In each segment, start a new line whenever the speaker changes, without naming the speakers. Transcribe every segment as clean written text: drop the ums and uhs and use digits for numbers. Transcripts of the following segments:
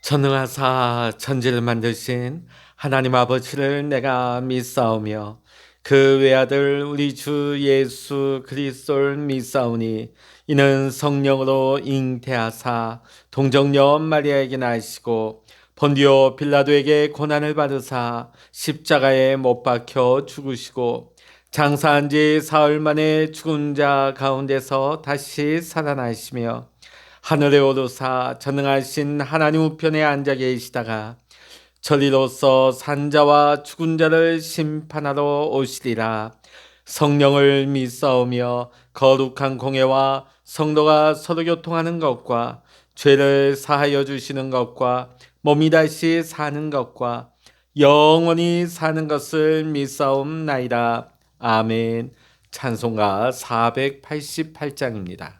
전능하사 천지를 만드신 하나님 아버지를 내가 믿사오며 그 외아들 우리 주 예수 그리스도를 믿사오니 이는 성령으로 잉태하사 동정녀 마리아에게 나시고 본디오 빌라도에게 고난을 받으사 십자가에 못 박혀 죽으시고 장사한 지 사흘 만에 죽은 자 가운데서 다시 살아나시며 하늘에 오르사 전능하신 하나님 우편에 앉아 계시다가 저리로서 산자와 죽은 자를 심판하러 오시리라. 성령을 믿사오며 거룩한 공회와 성도가 서로 교통하는 것과 죄를 사하여 주시는 것과 몸이 다시 사는 것과 영원히 사는 것을 믿사옵나이다. 아멘. 찬송가 488장입니다.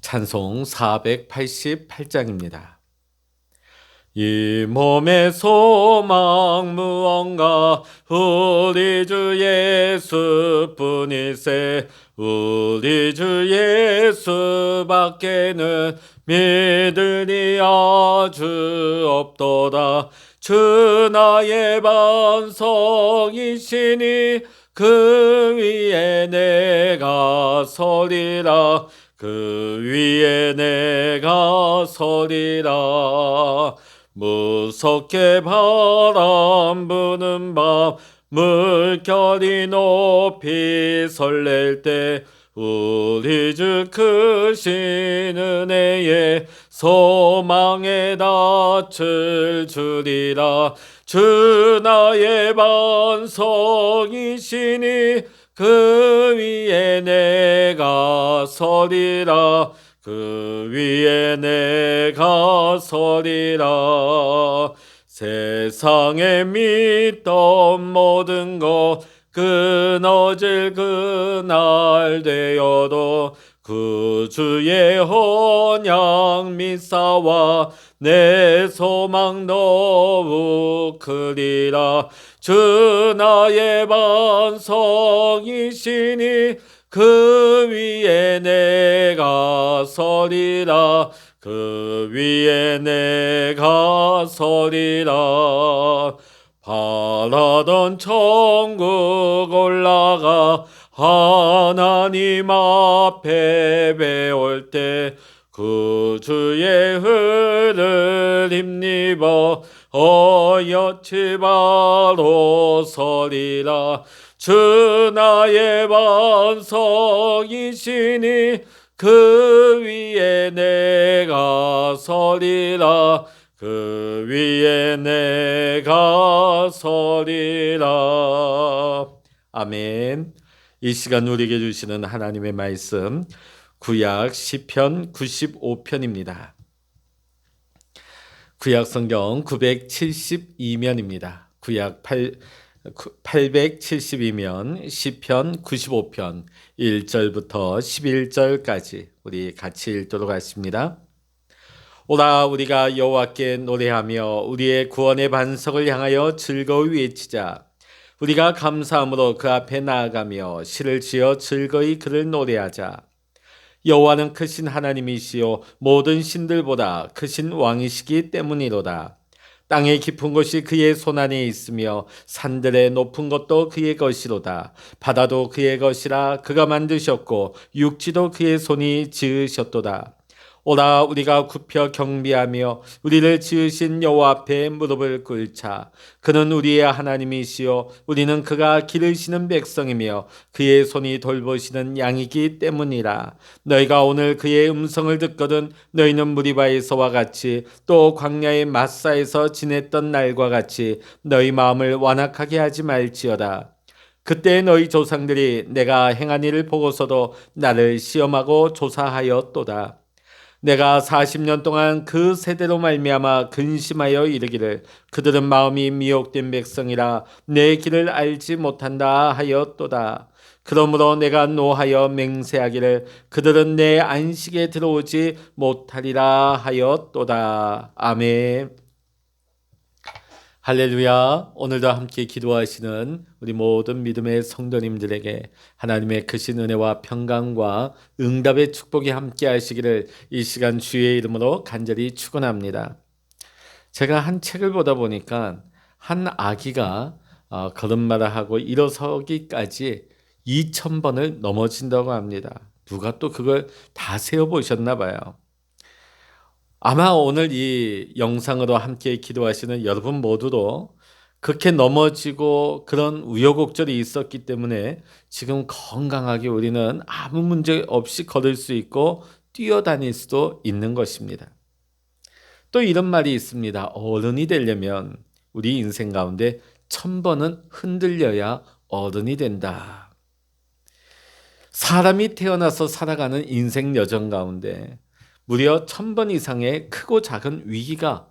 찬송 488장입니다. 이 몸의 소망 무언가 우리 주 예수뿐이세. 우리 주 예수밖에는 믿으리 아주 없도다. 주 나의 반석이시니 그 위에 내가 서리라. 그 위에 내가 서리라. 무섭게 바람 부는 밤 물결이 높이 설렐 때 우리 주 크신 은혜에 소망의 닻을 주리라. 주 나의 반석이시니 그 위에 내가 서리라. 그 위에 내가 서리라. 세상에 믿던 모든 것 끊어질 그날 되어도 그 주의 언약 믿사와 내 소망 더욱 크리라. 주 나의 반석이시니 그 위에 내가 서리라. 그 위에 내가 서리라. 바라던 천국 올라가 하나님 앞에 배울 때 그 주의 흐를 힘입어 어여치 바로 서리라. 주 나의 반석이시니 그 위에 내가 서리라. 그 위에 내가 서리라. 아멘. 이 시간 우리에게 주시는 하나님의 말씀 구약 시편 95편입니다. 구약 성경 972면입니다. 구약 872면 시편 95편 1절부터 11절까지 우리 같이 읽도록 하겠습니다. 오라 우리가 여호와께 노래하며 우리의 구원의 반석을 향하여 즐거이 외치자. 우리가 감사함으로 그 앞에 나아가며 시를 지어 즐거이 그를 노래하자. 여호와는 크신 하나님이시요 모든 신들보다 크신 왕이시기 때문이로다. 땅의 깊은 곳이 그의 손안에 있으며 산들의 높은 것도 그의 것이로다. 바다도 그의 것이라. 그가 만드셨고 육지도 그의 손이 지으셨도다. 오라 우리가 굽혀 경배하며 우리를 지으신 여호와 앞에 무릎을 꿇자. 그는 우리의 하나님이시요 우리는 그가 기르시는 백성이며 그의 손이 돌보시는 양이기 때문이라. 너희가 오늘 그의 음성을 듣거든 너희는 무리바에서와 같이 또 광야의 마사에서 지냈던 날과 같이 너희 마음을 완악하게 하지 말지어다. 그때 너희 조상들이 내가 행한 일을 보고서도 나를 시험하고 조사하였도다. 내가 40년 동안 그 세대로 말미암아 근심하여 이르기를 그들은 마음이 미혹된 백성이라 내 길을 알지 못한다 하였도다. 그러므로 내가 노하여 맹세하기를 그들은 내 안식에 들어오지 못하리라 하였도다. 아멘. 할렐루야. 오늘도 함께 기도하시는 우리 모든 믿음의 성도님들에게 하나님의 크신 은혜와 평강과 응답의 축복이 함께 하시기를 이 시간 주의 이름으로 간절히 축원합니다. 제가 한 책을 보다 보니까 한 아기가 걸음마를 하고 일어서기까지 2000번을 넘어진다고 합니다. 누가 또 그걸 다 세어보셨나 봐요. 아마 오늘 이 영상으로 함께 기도하시는 여러분 모두도 그렇게 넘어지고 그런 우여곡절이 있었기 때문에 지금 건강하게 우리는 아무 문제 없이 걸을 수 있고 뛰어다닐 수도 있는 것입니다. 또 이런 말이 있습니다. 어른이 되려면 우리 인생 가운데 1000번은 흔들려야 어른이 된다. 사람이 태어나서 살아가는 인생 여정 가운데 무려 1000번 이상의 크고 작은 위기가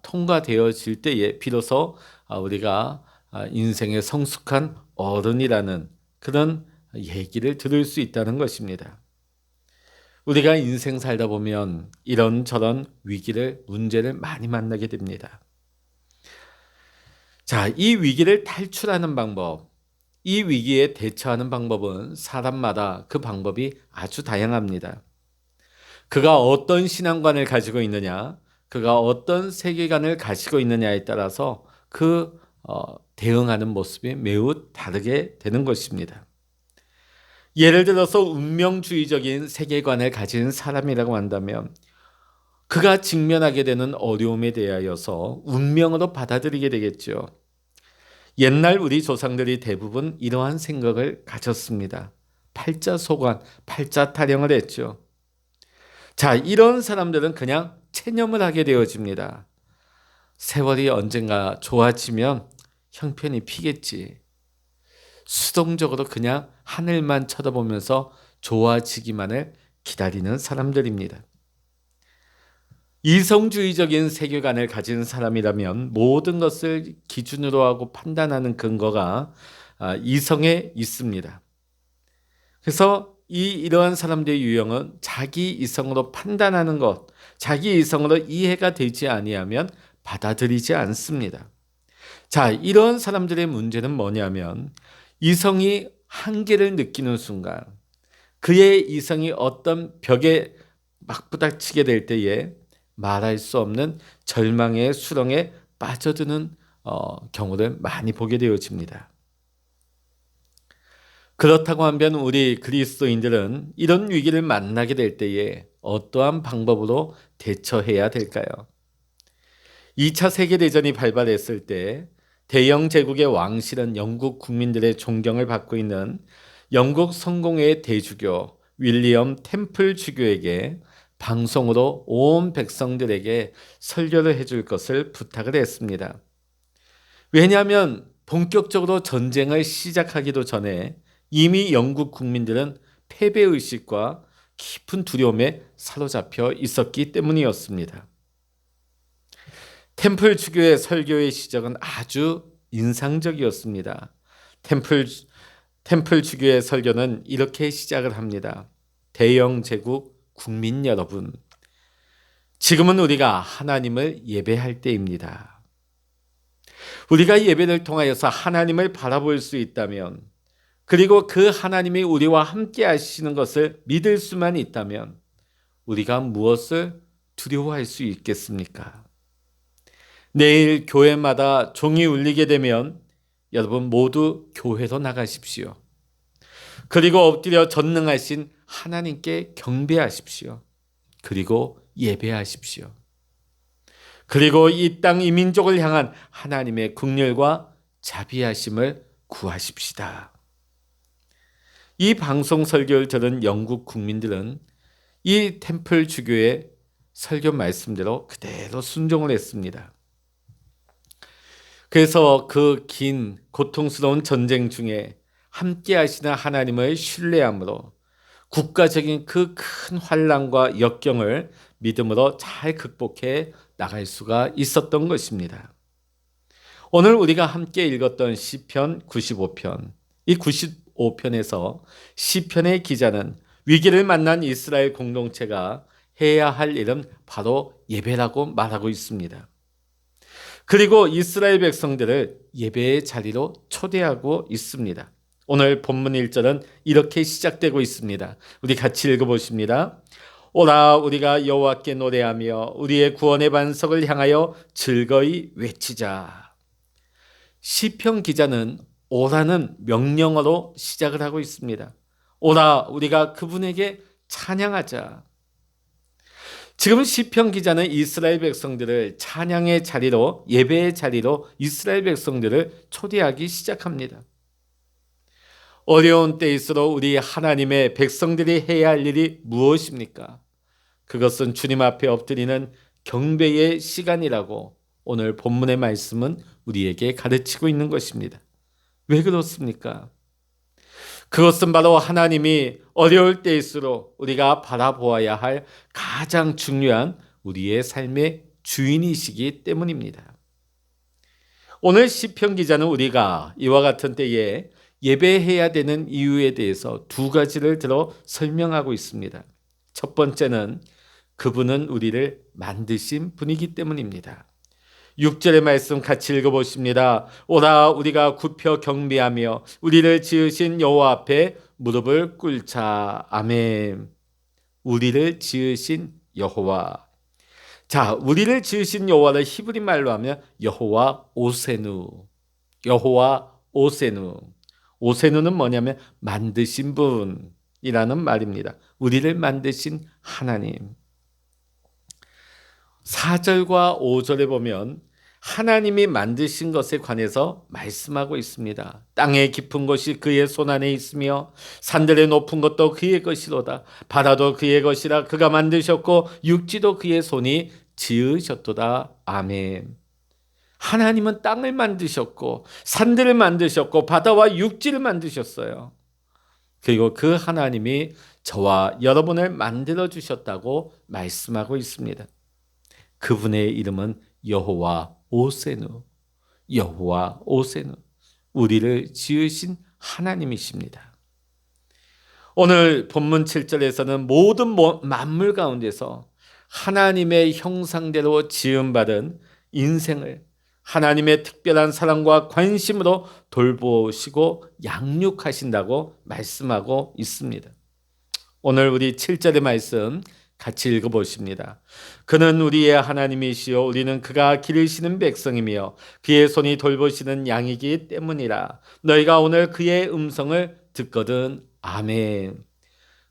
통과되어질 때에 비로소 우리가 인생의 성숙한 어른이라는 그런 얘기를 들을 수 있다는 것입니다. 우리가 인생 살다 보면 이런저런 문제를 많이 만나게 됩니다. 자, 이 위기를 탈출하는 방법, 이 위기에 대처하는 방법은 사람마다 그 방법이 아주 다양합니다. 그가 어떤 신앙관을 가지고 있느냐, 그가 어떤 세계관을 가지고 있느냐에 따라서 대응하는 모습이 매우 다르게 되는 것입니다. 예를 들어서 운명주의적인 세계관을 가진 사람이라고 한다면 그가 직면하게 되는 어려움에 대하여서 운명으로 받아들이게 되겠죠. 옛날 우리 조상들이 대부분 이러한 생각을 가졌습니다. 팔자소관, 팔자타령을 했죠. 자, 이런 사람들은 그냥 체념을 하게 되어집니다. 세월이 언젠가 좋아지면 형편이 피겠지. 수동적으로 그냥 하늘만 쳐다보면서 좋아지기만을 기다리는 사람들입니다. 이성주의적인 세계관을 가진 사람이라면 모든 것을 기준으로 하고 판단하는 근거가 이성에 있습니다. 그래서 이러한 사람들의 유형은 자기 이성으로 판단하는 것, 자기 이성으로 이해가 되지 아니하면 받아들이지 않습니다. 자, 이런 사람들의 문제는 뭐냐면 이성이 한계를 느끼는 순간 그의 이성이 어떤 벽에 막 부닥치게 될 때에 말할 수 없는 절망의 수렁에 빠져드는 경우를 많이 보게 되어집니다. 그렇다고 하면 우리 그리스도인들은 이런 위기를 만나게 될 때에 어떠한 방법으로 대처해야 될까요? 2차 세계대전이 발발했을 때 대영 제국의 왕실은 영국 국민들의 존경을 받고 있는 영국 성공회의 대주교 윌리엄 템플 주교에게 방송으로 온 백성들에게 설교를 해줄 것을 부탁을 했습니다. 왜냐하면 본격적으로 전쟁을 시작하기도 전에 이미 영국 국민들은 패배의식과 깊은 두려움에 사로잡혀 있었기 때문이었습니다. 템플 주교의 설교의 시작은 아주 인상적이었습니다. 템플 주교의 설교는 이렇게 시작을 합니다. 대영 제국 국민 여러분, 지금은 우리가 하나님을 예배할 때입니다. 우리가 예배를 통하여서 하나님을 바라볼 수 있다면, 그리고 그 하나님이 우리와 함께 하시는 것을 믿을 수만 있다면 우리가 무엇을 두려워할 수 있겠습니까? 내일 교회마다 종이 울리게 되면 여러분 모두 교회로 나가십시오. 그리고 엎드려 전능하신 하나님께 경배하십시오. 그리고 예배하십시오. 그리고 이 땅 이 민족을 향한 하나님의 긍휼과 자비하심을 구하십시다. 이 방송 설교를 들은 영국 국민들은 이 템플 주교의 설교 말씀대로 그대로 순종을 했습니다. 그래서 그 긴 고통스러운 전쟁 중에 함께 하시는 하나님을 신뢰함으로 국가적인 그 큰 환난과 역경을 믿음으로 잘 극복해 나갈 수가 있었던 것입니다. 오늘 우리가 함께 읽었던 시편 95편, 이 95편에서 시편의 기자는 위기를 만난 이스라엘 공동체가 해야 할 일은 바로 예배라고 말하고 있습니다. 그리고 이스라엘 백성들을 예배의 자리로 초대하고 있습니다. 오늘 본문 1절은 이렇게 시작되고 있습니다. 우리 같이 읽어보십니다. 오라 우리가 여호와께 노래하며 우리의 구원의 반석을 향하여 즐거이 외치자. 시편 기자는 오라는 명령어로 시작을 하고 있습니다. 오라 우리가 그분에게 찬양하자. 지금 시편 기자는 이스라엘 백성들을 찬양의 자리로, 예배의 자리로 이스라엘 백성들을 초대하기 시작합니다. 어려운 때일수록 우리 하나님의 백성들이 해야 할 일이 무엇입니까? 그것은 주님 앞에 엎드리는 경배의 시간이라고 오늘 본문의 말씀은 우리에게 가르치고 있는 것입니다. 왜 그렇습니까? 그것은 바로 하나님이 어려울 때일수록 우리가 바라보아야 할 가장 중요한 우리의 삶의 주인이시기 때문입니다. 오늘 시편 기자는 우리가 이와 같은 때에 예배해야 되는 이유에 대해서 두 가지를 들어 설명하고 있습니다. 첫 번째는 그분은 우리를 만드신 분이기 때문입니다. 6절의 말씀 같이 읽어보십니다. 오라 우리가 굽혀 경배하며 우리를 지으신 여호와 앞에 무릎을 꿇자. 아멘. 우리를 지으신 여호와. 자, 우리를 지으신 여호와를 히브리 말로 하면 여호와 오세누. 여호와 오세누. 오세누는 뭐냐면 만드신 분이라는 말입니다. 우리를 만드신 하나님. 4절과 5절에 보면 하나님이 만드신 것에 관해서 말씀하고 있습니다. 땅의 깊은 것이 그의 손안에 있으며 산들의 높은 것도 그의 것이로다. 바다도 그의 것이라 그가 만드셨고 육지도 그의 손이 지으셨도다. 아멘. 하나님은 땅을 만드셨고 산들을 만드셨고 바다와 육지를 만드셨어요. 그리고 그 하나님이 저와 여러분을 만들어 주셨다고 말씀하고 있습니다. 그분의 이름은 여호와 오세누, 여호와 오세누, 우리를 지으신 하나님이십니다. 오늘 본문 7절에서는 모든 만물 가운데서 하나님의 형상대로 지음받은 인생을 하나님의 특별한 사랑과 관심으로 돌보시고 양육하신다고 말씀하고 있습니다. 오늘 우리 7절의 말씀 같이 읽어보십니다. 그는 우리의 하나님이시요 우리는 그가 기르시는 백성이며 그의 손이 돌보시는 양이기 때문이라. 너희가 오늘 그의 음성을 듣거든. 아멘.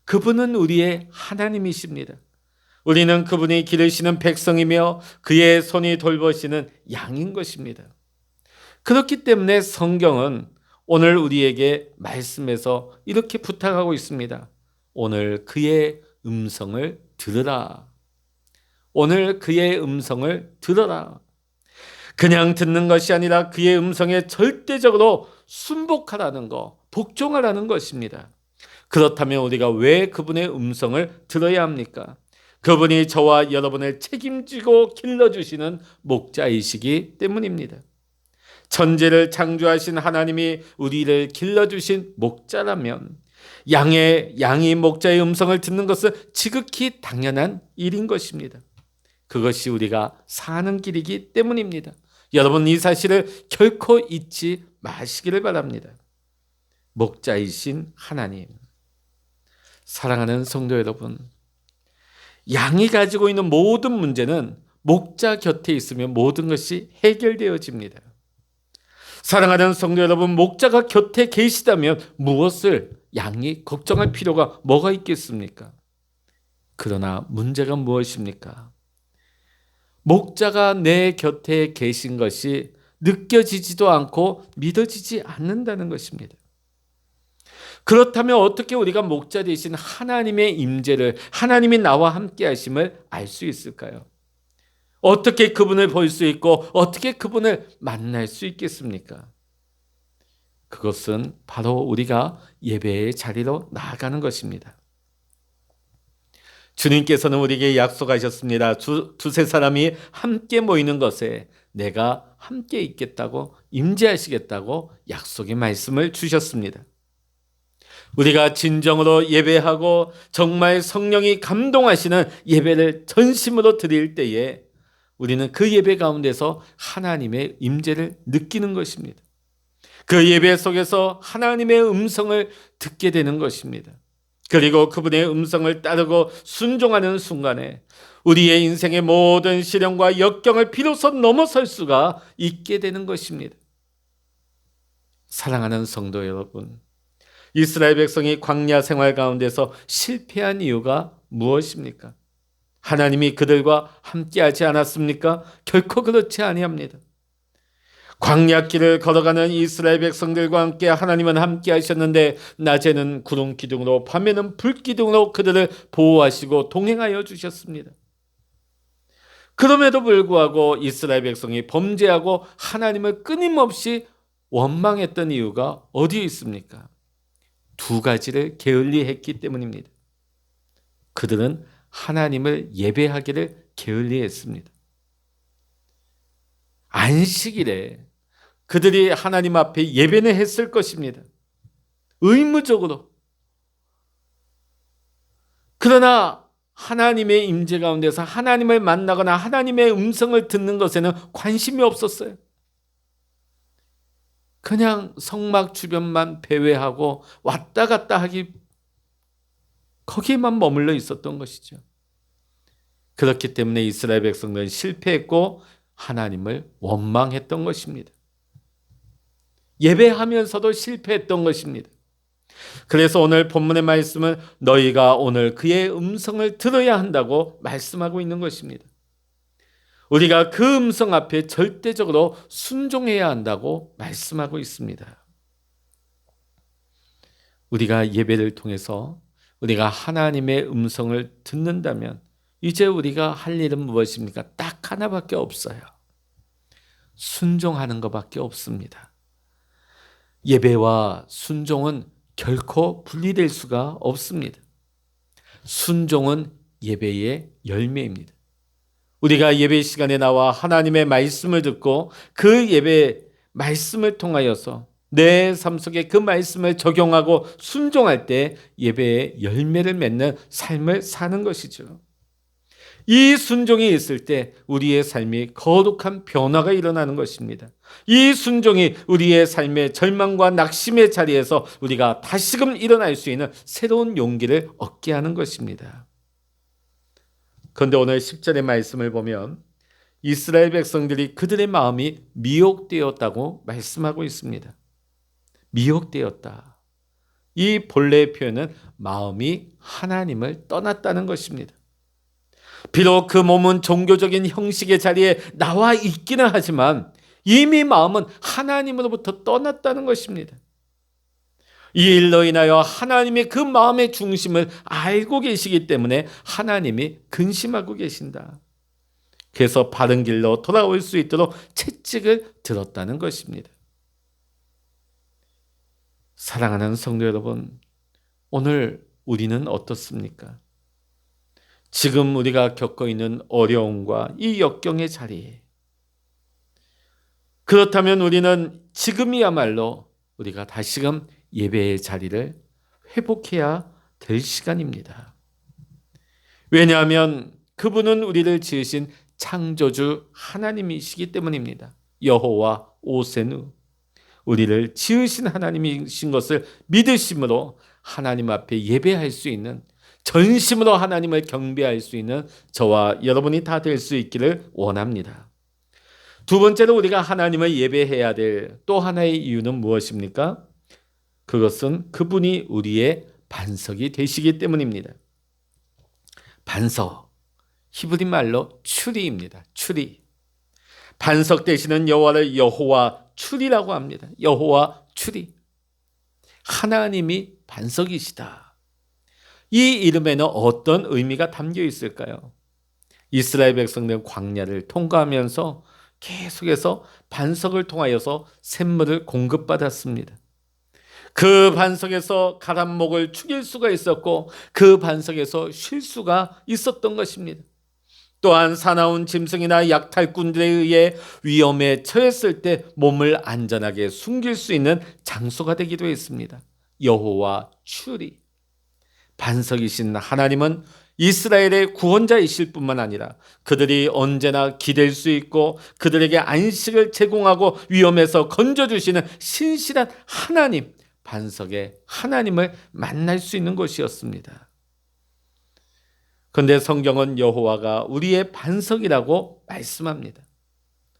그분은 우리의 하나님이십니다. 우리는 그분이 기르시는 백성이며 그의 손이 돌보시는 양인 것입니다. 그렇기 때문에 성경은 오늘 우리에게 말씀에서 이렇게 부탁하고 있습니다. 오늘 그의 음성을 들으라. 오늘 그의 음성을 들어라. 그냥 듣는 것이 아니라 그의 음성에 절대적으로 순복하라는 것, 복종하라는 것입니다. 그렇다면 우리가 왜 그분의 음성을 들어야 합니까? 그분이 저와 여러분을 책임지고 길러주시는 목자이시기 때문입니다. 천지를 창조하신 하나님이 우리를 길러주신 목자라면 양이 목자의 음성을 듣는 것은 지극히 당연한 일인 것입니다. 그것이 우리가 사는 길이기 때문입니다. 여러분 이 사실을 결코 잊지 마시기를 바랍니다. 목자이신 하나님. 사랑하는 성도 여러분, 양이 가지고 있는 모든 문제는 목자 곁에 있으면 모든 것이 해결되어집니다. 사랑하는 성도 여러분, 목자가 곁에 계시다면 무엇을 양이 걱정할 필요가 뭐가 있겠습니까? 그러나 문제가 무엇입니까? 목자가 내 곁에 계신 것이 느껴지지도 않고 믿어지지 않는다는 것입니다. 그렇다면 어떻게 우리가 목자 되신 하나님의 임재를, 하나님이 나와 함께 하심을 알 수 있을까요? 어떻게 그분을 볼 수 있고 어떻게 그분을 만날 수 있겠습니까? 그것은 바로 우리가 예배의 자리로 나아가는 것입니다. 주님께서는 우리에게 약속하셨습니다. 두세 사람이 함께 모이는 것에 내가 함께 있겠다고, 임재하시겠다고 약속의 말씀을 주셨습니다. 우리가 진정으로 예배하고 정말 성령이 감동하시는 예배를 전심으로 드릴 때에 우리는 그 예배 가운데서 하나님의 임재를 느끼는 것입니다. 그 예배 속에서 하나님의 음성을 듣게 되는 것입니다. 그리고 그분의 음성을 따르고 순종하는 순간에 우리의 인생의 모든 시련과 역경을 비로소 넘어설 수가 있게 되는 것입니다. 사랑하는 성도 여러분, 이스라엘 백성이 광야 생활 가운데서 실패한 이유가 무엇입니까? 하나님이 그들과 함께하지 않았습니까? 결코 그렇지 아니합니다. 광야길을 걸어가는 이스라엘 백성들과 함께 하나님은 함께 하셨는데 낮에는 구름 기둥으로 밤에는 불 기둥으로 그들을 보호하시고 동행하여 주셨습니다. 그럼에도 불구하고 이스라엘 백성이 범죄하고 하나님을 끊임없이 원망했던 이유가 어디에 있습니까? 두 가지를 게을리했기 때문입니다. 그들은 하나님을 예배하기를 게을리했습니다. 안식일에 그들이 하나님 앞에 예배는 했을 것입니다. 의무적으로. 그러나 하나님의 임재 가운데서 하나님을 만나거나 하나님의 음성을 듣는 것에는 관심이 없었어요. 그냥 성막 주변만 배회하고 왔다 갔다 하기, 거기에만 머물러 있었던 것이죠. 그렇기 때문에 이스라엘 백성들은 실패했고 하나님을 원망했던 것입니다. 예배하면서도 실패했던 것입니다. 그래서 오늘 본문의 말씀은 너희가 오늘 그의 음성을 들어야 한다고 말씀하고 있는 것입니다. 우리가 그 음성 앞에 절대적으로 순종해야 한다고 말씀하고 있습니다. 우리가 예배를 통해서 우리가 하나님의 음성을 듣는다면 이제 우리가 할 일은 무엇입니까? 딱 하나밖에 없어요. 순종하는 것밖에 없습니다. 예배와 순종은 결코 분리될 수가 없습니다. 순종은 예배의 열매입니다. 우리가 예배 시간에 나와 하나님의 말씀을 듣고 그 예배 말씀을 통하여서 내 삶 속에 그 말씀을 적용하고 순종할 때 예배의 열매를 맺는 삶을 사는 것이죠. 이 순종이 있을 때 우리의 삶이 거룩한 변화가 일어나는 것입니다. 이 순종이 우리의 삶의 절망과 낙심의 자리에서 우리가 다시금 일어날 수 있는 새로운 용기를 얻게 하는 것입니다. 그런데 오늘 10절의 말씀을 보면 이스라엘 백성들이 그들의 마음이 미혹되었다고 말씀하고 있습니다. 미혹되었다. 이 본래의 표현은 마음이 하나님을 떠났다는 것입니다. 비록 그 몸은 종교적인 형식의 자리에 나와 있기는 하지만 이미 마음은 하나님으로부터 떠났다는 것입니다. 이 일로 인하여 하나님이 그 마음의 중심을 알고 계시기 때문에 하나님이 근심하고 계신다. 그래서 바른 길로 돌아올 수 있도록 채찍을 들었다는 것입니다. 사랑하는 성도 여러분, 오늘 우리는 어떻습니까? 지금 우리가 겪고 있는 어려움과 이 역경의 자리에, 그렇다면 우리는 지금이야말로 우리가 다시금 예배의 자리를 회복해야 될 시간입니다. 왜냐하면 그분은 우리를 지으신 창조주 하나님이시기 때문입니다. 여호와 오세누, 우리를 지으신 하나님이신 것을 믿으심으로 하나님 앞에 예배할 수 있는, 전심으로 하나님을 경배할 수 있는 저와 여러분이 다 될 수 있기를 원합니다. 두 번째로 우리가 하나님을 예배해야 될 또 하나의 이유는 무엇입니까? 그것은 그분이 우리의 반석이 되시기 때문입니다. 반석, 히브리 말로 추리입니다. 추리. 반석 되시는 여호와를 여호와 추리라고 합니다. 여호와 추리. 하나님이 반석이시다. 이 이름에는 어떤 의미가 담겨 있을까요? 이스라엘 백성들은 광야를 통과하면서 계속해서 반석을 통하여서 샘물을 공급받았습니다. 그 반석에서 가람목을 죽일 수가 있었고 그 반석에서 쉴 수가 있었던 것입니다. 또한 사나운 짐승이나 약탈꾼들에 의해 위험에 처했을 때 몸을 안전하게 숨길 수 있는 장소가 되기도 했습니다. 여호와 추리. 반석이신 하나님은 이스라엘의 구원자이실 뿐만 아니라 그들이 언제나 기댈 수 있고 그들에게 안식을 제공하고 위험에서 건져주시는 신실한 하나님, 반석의 하나님을 만날 수 있는 곳이었습니다. 그런데 성경은 여호와가 우리의 반석이라고 말씀합니다.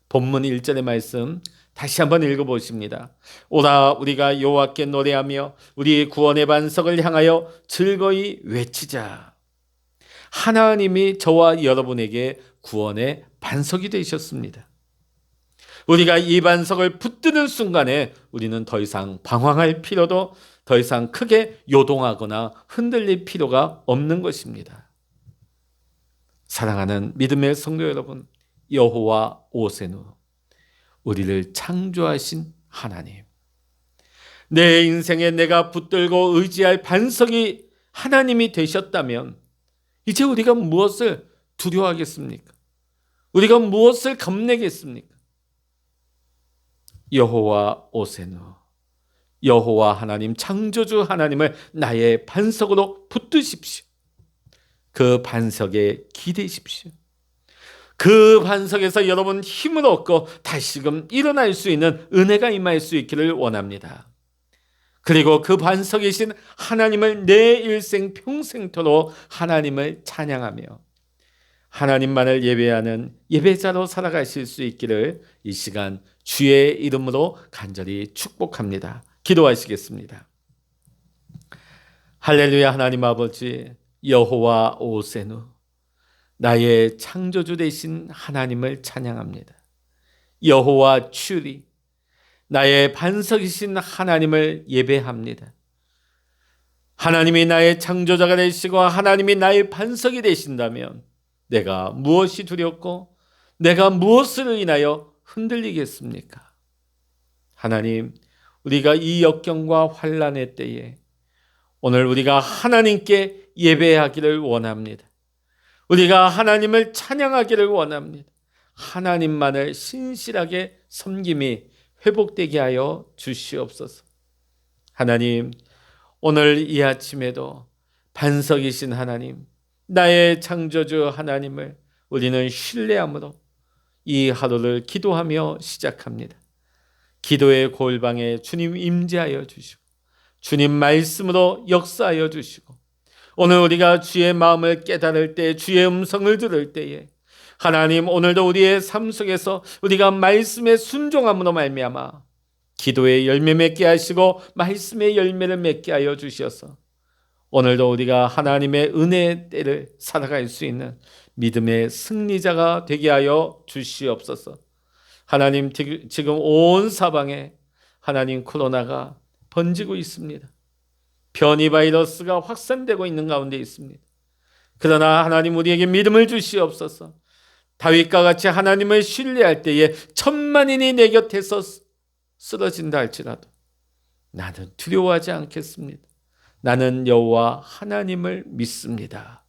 본문 1절의 말씀 다시 한번 읽어보십니다. 오라 우리가 여호와께 노래하며 우리 구원의 반석을 향하여 즐거이 외치자. 하나님이 저와 여러분에게 구원의 반석이 되셨습니다. 우리가 이 반석을 붙드는 순간에 우리는 더 이상 방황할 필요도, 더 이상 크게 요동하거나 흔들릴 필요가 없는 것입니다. 사랑하는 믿음의 성도 여러분, 여호와 오세누, 우리를 창조하신 하나님, 내 인생에 내가 붙들고 의지할 반석이 하나님이 되셨다면 이제 우리가 무엇을 두려워하겠습니까? 우리가 무엇을 겁내겠습니까? 여호와 오세누, 여호와 하나님, 창조주 하나님을 나의 반석으로 붙드십시오. 그 반석에 기대십시오. 그 반석에서 여러분 힘을 얻고 다시금 일어날 수 있는 은혜가 임할 수 있기를 원합니다. 그리고 그 반석이신 하나님을 내 일생 평생토록 하나님을 찬양하며 하나님만을 예배하는 예배자로 살아가실 수 있기를 이 시간 주의 이름으로 간절히 축복합니다. 기도하시겠습니다. 할렐루야. 하나님 아버지, 여호와 오세누, 나의 창조주 되신 하나님을 찬양합니다. 여호와 추리, 나의 반석이신 하나님을 예배합니다. 하나님이 나의 창조자가 되시고 하나님이 나의 반석이 되신다면 내가 무엇이 두렵고 내가 무엇을 인하여 흔들리겠습니까? 하나님, 우리가 이 역경과 환난의 때에 오늘 우리가 하나님께 예배하기를 원합니다. 우리가 하나님을 찬양하기를 원합니다. 하나님만을 신실하게 섬김이 회복되게 하여 주시옵소서. 하나님, 오늘 이 아침에도 반석이신 하나님, 나의 창조주 하나님을 우리는 신뢰함으로 이 하루를 기도하며 시작합니다. 기도의 골방에 주님 임재하여 주시고 주님 말씀으로 역사하여 주시고 오늘 우리가 주의 마음을 깨달을 때, 주의 음성을 들을 때에 하나님, 오늘도 우리의 삶 속에서 우리가 말씀에 순종함으로 말미암아 기도의 열매 맺게 하시고 말씀의 열매를 맺게 하여 주셔서 오늘도 우리가 하나님의 은혜의 때를 살아갈 수 있는 믿음의 승리자가 되게 하여 주시옵소서. 하나님, 지금 온 사방에 하나님 코로나가 번지고 있습니다. 변이 바이러스가 확산되고 있는 가운데 있습니다. 그러나 하나님, 우리에게 믿음을 주시옵소서. 다윗과 같이 하나님을 신뢰할 때에 10,000만인이 내 곁에서 쓰러진다 할지라도 나는 두려워하지 않겠습니다. 나는 여호와 하나님을 믿습니다.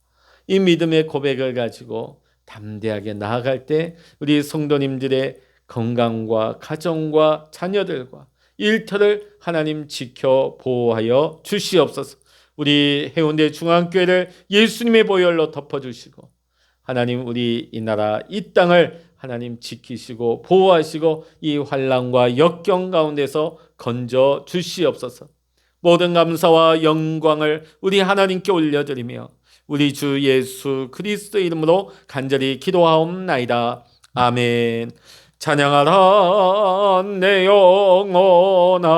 이 믿음의 고백을 가지고 담대하게 나아갈 때 우리 성도님들의 건강과 가정과 자녀들과 일터를 하나님 지켜 보호하여 주시옵소서. 우리 해운대 중앙교회를 예수님의 보혈로 덮어주시고 하나님, 우리 이 나라 이 땅을 하나님 지키시고 보호하시고 이 환난과 역경 가운데서 건져 주시옵소서. 모든 감사와 영광을 우리 하나님께 올려드리며 우리 주 예수 그리스도 이름으로 간절히 기도하옵나이다. 아멘. 찬양하라 내 영혼아,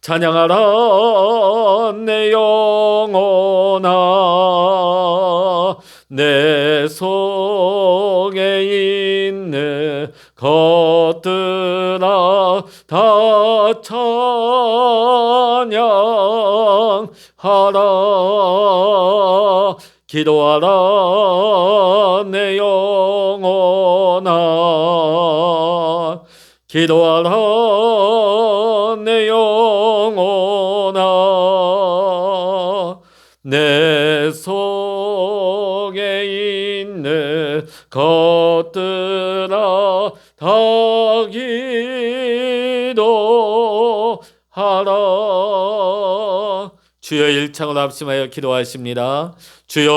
찬양하라 내 영혼아, 내 속에 있는 것들아 다 찬양하라. 기도하라 내 영혼아, 기도하라 내 영혼아, 내 속에 있는 것들아 다 기도하라. 주여 일창으로 합심하여 기도하십니다. 주여